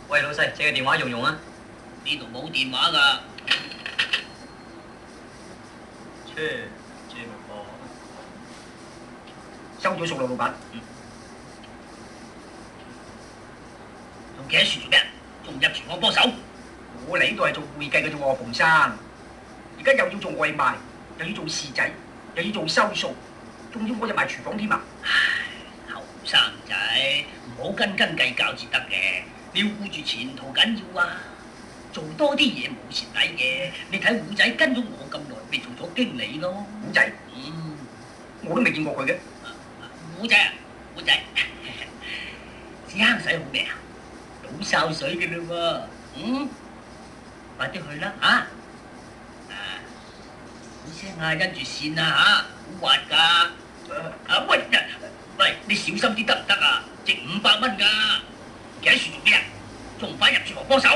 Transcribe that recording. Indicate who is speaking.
Speaker 1: 喂，老細，借個電話用用啊！
Speaker 2: 呢度冇電話㗎。
Speaker 1: 借冇噃。
Speaker 3: 收咗數啦，老闆。
Speaker 2: 仲企喺樹做咩？仲唔入廚房幫手？
Speaker 3: 我嚟呢度係做會計嘅啫喎，馮生。而家又要做外賣，又要做侍仔，又要做收數，仲要我入埋廚房添啊！
Speaker 2: 唉，後生仔唔好斤斤計較至得嘅，你要顧住前途緊要啊！做多啲嘢冇蝕底嘅。你睇虎仔跟咗我咁耐，咪做咗經理咯。
Speaker 3: 虎仔，
Speaker 2: 嗯，
Speaker 3: 我都未見過佢嘅。
Speaker 2: 虎仔啊，虎仔，屎坑洗好未啊？倒潲水嘅嘞喎。嗯，快啲去啦嚇！好聲啊，因住線啊嚇，好滑㗎。喂，你小心啲得唔得啊？值500蚊㗎。企喺樹做咩啊？仲唔快入廚房幫手？